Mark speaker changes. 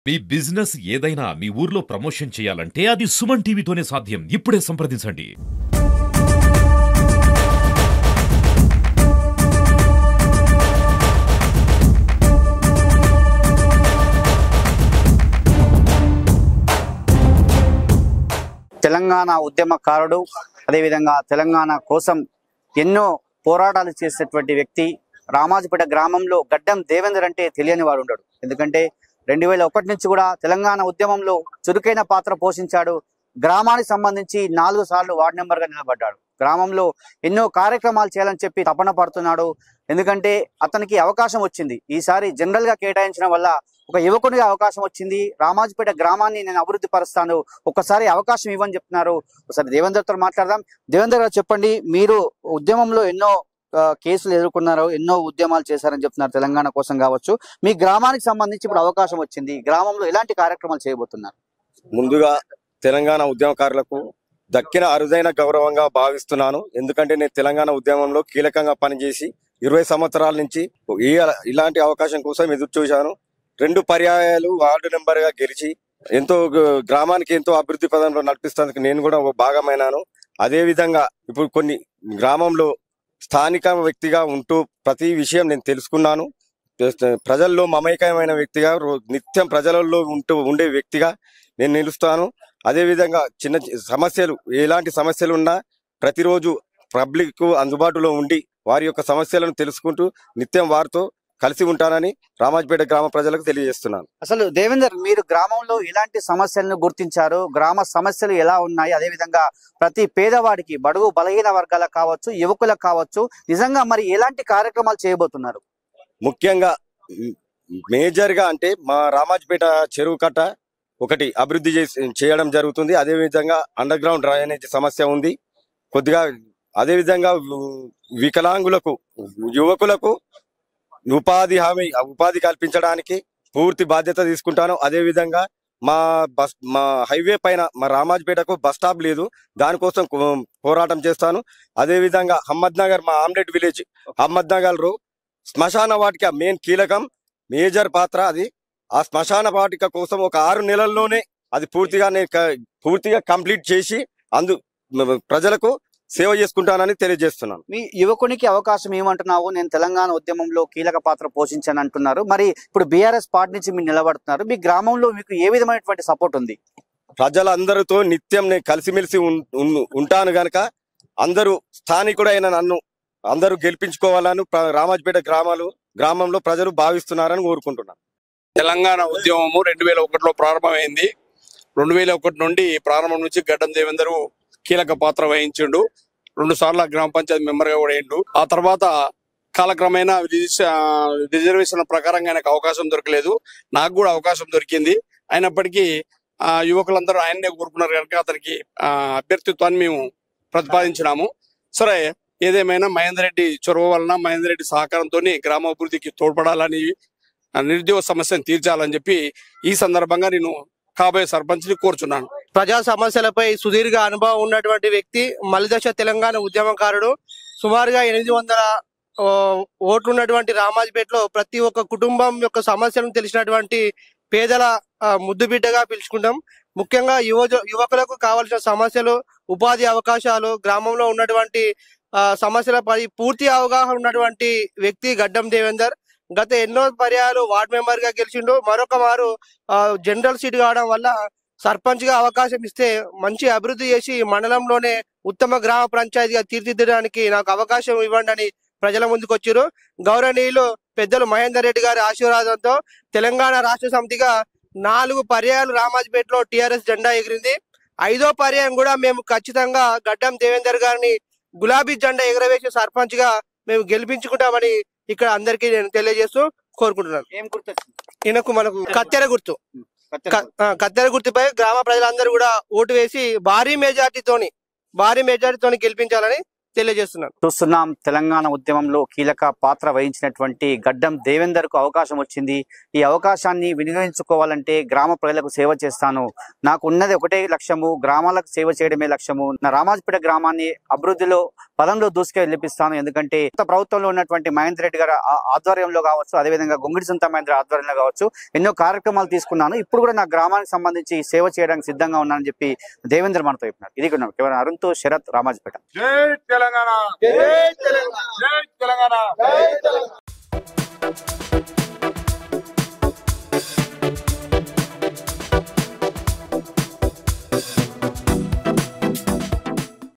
Speaker 1: మీ business ఏదైనా మీ ఊర్లో promotion చేయాలంటే అది సుమన్ టీవీతోనే సాధ్యం. ఇప్పుడే సంప్రదించండి.
Speaker 2: తెలంగాణ ఉద్యమకారుడు, అదేవిధంగా తెలంగాణ కోసం ఎన్నో పోరాటాలు చేసేటువంటి వ్యక్తి. రామాజపేట గ్రామంలో గడ్డం దేవేందర్ అంటే తెలియని వాడు ఉండడు. ఎందుకంటే 2001 నుంచి కూడా తెలంగాణ ఉద్యమంలో చురుకైన పాత్ర పోషించాడు. గ్రామానికి సంబంధించి 4 సార్లు వార్డు మెంబర్గా నిలబడ్డాడు. గ్రామంలో ఎన్నో కార్యక్రమాలు చేయాలని చెప్పి తపన పడుతున్నాడు. ఎందుకంటే అతనికి అవకాశం వచ్చింది. ఈసారి జనరల్ గా కేటాయించడం వల్ల ఒక యువకునిగా అవకాశం వచ్చింది. రామాజపేట గ్రామాన్ని నేను అభివృద్ధి పరుస్తాను, ఒక్కసారి అవకాశం ఇవ్వని చెప్తున్నారు. ఒకసారి దేవేందర్తో మాట్లాడదాం. దేవేందర్ గారు చెప్పండి, మీరు ఉద్యమంలో ఎన్నో కేసులు ఎదుర్కొన్నారు, ఎన్నో ఉద్యమాలు చేశారని చెప్తున్నారు తెలంగాణ కోసం కావచ్చు. మీ గ్రామానికి సంబంధించి ఇప్పుడు అవకాశం వచ్చింది, గ్రామంలో ఎలాంటి కార్యక్రమాలు చేయబోతున్నారు?
Speaker 3: ముందుగా తెలంగాణ ఉద్యమకారులకు దక్కిన అరుదైన గౌరవంగా భావిస్తున్నాను. ఎందుకంటే నేను తెలంగాణ ఉద్యమంలో కీలకంగా పనిచేసి 20 సంవత్సరాల నుంచి ఇలాంటి అవకాశం కోసం ఎదురు చూశాను. 2 పర్యాయాలు వార్డు మెంబర్ గా గెలిచి ఎంతో గ్రామానికి ఎంతో అభివృద్ధి పదంలో నడిపిస్తేందుకు నేను కూడా ఒక భాగమైనాను. అదే విధంగా ఇప్పుడు కొన్ని గ్రామంలో స్థానిక వ్యక్తిగా ఉంటూ ప్రతి విషయం నేను తెలుసుకున్నాను. ప్రజల్లో మమైకమైన వ్యక్తిగా, నిత్యం ప్రజలలో ఉండే వ్యక్తిగా నేను నిలుస్తాను. అదే విధంగా చిన్న సమస్యలు, ఎలాంటి సమస్యలు ఉన్నా ప్రతిరోజు పబ్లిక్ అందుబాటులో ఉండి వారి యొక్క సమస్యలను తెలుసుకుంటూ నిత్యం వారితో కలిసి ఉంటానని రామాజపేట గ్రామ ప్రజలకు తెలియజేస్తున్నాను.
Speaker 2: అసలు దేవేందర్, మీరు గ్రామంలో ఎలాంటి సమస్యలను గుర్తించారు? గ్రామ సమస్యలు ఎలా ఉన్నాయి? అదే విధంగా ప్రతి పేదవాడికి, బడుగు బలహీన వర్గాలకు కావచ్చు, యువకులకు కావచ్చు, నిజంగా మరి ఎలాంటి కార్యక్రమాలు చేయబోతున్నారు?
Speaker 3: ముఖ్యంగా మేజర్ గా అంటే మా రామాజపేట చెరువు కట్ట ఒకటి అభివృద్ధి చేయడం జరుగుతుంది. అదే విధంగా అండర్ గ్రౌండ్ డ్రైనేజ్ సమస్య ఉంది కొద్దిగా. అదే విధంగా వికలాంగులకు, యువకులకు ఉపాధి కల్పించడానికి పూర్తి బాధ్యత తీసుకుంటాను. అదే విధంగా మా హైవే పైన మా రామాజపేటకు బస్ స్టాప్ లేదు, దానికోసం పోరాటం చేస్తాను. అదే విధంగా అహ్మద్ నగర్, మా ఆమ్లెట్ విలేజ్ అహ్మద్ నగర్ శ్మశాన వాటిక మెయిన్ కీలకం, మేజర్ పాత్ర అది. ఆ శ్మశాన వాటిక కోసం ఒక 6 నెలల్లోనే అది పూర్తిగా కంప్లీట్ చేసి ప్రజలకు సేవ చేసుకుంటానని తెలియజేస్తున్నాను.
Speaker 2: మీ యువకునికి అవకాశం ఏమంటున్నావు? నేను తెలంగాణ ఉద్యమంలో కీలక పాత్ర పోషించాను అంటున్నారు. మరి ఇప్పుడు బీఆర్ఎస్ పార్టీ నుంచి మీరు నిలబడుతున్నారు. మీ గ్రామంలో మీకు ఏ విధమైనటువంటి సపోర్ట్ ఉంది?
Speaker 3: ప్రజలందరితో నిత్యం నేను కలిసిమెలిసి ఉంటాను గనక అందరూ స్థానికుడైన నన్ను అందరూ గెలిపించుకోవాలని రామాజపేట గ్రామంలో ప్రజలు భావిస్తున్నారని కోరుకుంటున్నాను.
Speaker 4: తెలంగాణ ఉద్యమము 2001లో ప్రారంభమైంది. 2001 నుండి ప్రారంభం నుంచి గడ్డం దేవేందర్ కీలక పాత్ర వహించిండు. 2 సార్లు గ్రామ పంచాయతీ మెంబర్ గా కూడా అయ్యిండు. ఆ తర్వాత కాలక్రమేణా రిజర్వేషన్ ప్రకారంగా ఆయనకు అవకాశం దొరకలేదు, నాకు కూడా అవకాశం దొరికింది. అయినప్పటికీ యువకులందరూ ఆయన్నే కోరుకున్నారు కనుక అతనికి అభ్యర్థిత్వాన్ని మేము ప్రతిపాదించినాము. సరే, ఏదేమైనా మహేందర్ రెడ్డి చొరవ వలన, మహేందర్ రెడ్డి సహకారంతో గ్రామాభివృద్ధికి తోడ్పడాలని, నిరుద్యోగ సమస్యను తీర్చాలని చెప్పి ఈ సందర్భంగా నేను కాబోయే సర్పంచ్ని కోరుచున్నాను.
Speaker 5: ప్రజా సమస్యలపై సుదీర్ఘ అనుభవం ఉన్నటువంటి వ్యక్తి, మలిదశ తెలంగాణ ఉద్యమకారుడు. సుమారుగా 800 ఓట్లు ఉన్నటువంటి రామాజపేటలో ప్రతి ఒక్క కుటుంబం యొక్క సమస్యలను తెలిసినటువంటి పేదల ముద్దు బిడ్డగా పిలుచుకుంటాం. ముఖ్యంగా యువకులకు కావాల్సిన సమస్యలు, ఉపాధి అవకాశాలు, గ్రామంలో ఉన్నటువంటి సమస్యలపై పూర్తి అవగాహన ఉన్నటువంటి వ్యక్తి గడ్డం దేవేందర్. గత ఎన్నో పర్యాలు వార్డు మెంబర్ గా గెలిచిండు. మరొక మారు జనరల్ సీట్ కావడం వల్ల సర్పంచ్ గా అవకాశం ఇస్తే మంచి అభివృద్ధి చేసి మండలంలోనే ఉత్తమ గ్రామ పంచాయతీగా తీర్చిదిద్దడానికి నాకు అవకాశం ఇవ్వండి అని ప్రజల ముందుకు వచ్చారు. గౌరవనీయులు పెద్దలు మహేందర్ రెడ్డి గారి ఆశీర్వాదంతో తెలంగాణ రాష్ట్ర సమితిగా 4 పర్యాయాలు రామాజపేటలో టిఆర్ఎస్ జెండా ఎగిరింది. 5వ పర్యాయం కూడా మేము ఖచ్చితంగా గడ్డం దేవేందర్ గారిని గులాబీ జెండా ఎగరవేసి సర్పంచ్ గా మేము గెలిపించుకుంటామని ఇక్కడ అందరికీ నేను తెలియజేస్తూ కోరుకుంటున్నాను.
Speaker 2: ఏం గుర్తు?
Speaker 5: మనకు కత్తెర గుర్తుపై గ్రామ ప్రజలందరూ కూడా ఓటు వేసి భారీ మెజార్టీతోని గెలిపించాలని తెలియజేస్తున్నాను.
Speaker 2: చూస్తున్నాం, తెలంగాణ ఉద్యమంలో కీలక పాత్ర వహించినటువంటి గడ్డం దేవేందర్ కు అవకాశం వచ్చింది. ఈ అవకాశాన్ని వినియోగించుకోవాలంటే గ్రామ ప్రజలకు సేవ చేస్తాను, నాకు ఉన్నది ఒకటే లక్ష్యము, గ్రామాలకు సేవ చేయడమే లక్ష్యము, నా రామాజపేట గ్రామాన్ని అభివృద్ధిలో పదంలో దూసుకెళ్ళిపిస్తాను. ఎందుకంటే కొత్త ప్రభుత్వంలో ఉన్నటువంటి మహేందర్ రెడ్డి గారి ఆధ్వర్యంలో కావచ్చు, అదేవిధంగా గొంగిడి సుంత మహేంద్ర ఆధ్వర్యంలో కావచ్చు ఎన్నో కార్యక్రమాలు తీసుకున్నాను. ఇప్పుడు కూడా నా గ్రామానికి సంబంధించి సేవ చేయడానికి సిద్ధంగా ఉన్నానని చెప్పి దేవేంద్ర మనతో చెప్పినారు. ఇది కేవలం అరుణ్తో శరత్, రామాజపేట.
Speaker 6: జై తెలంగాణ, జై తెలంగాణ, జై తెలంగాణ.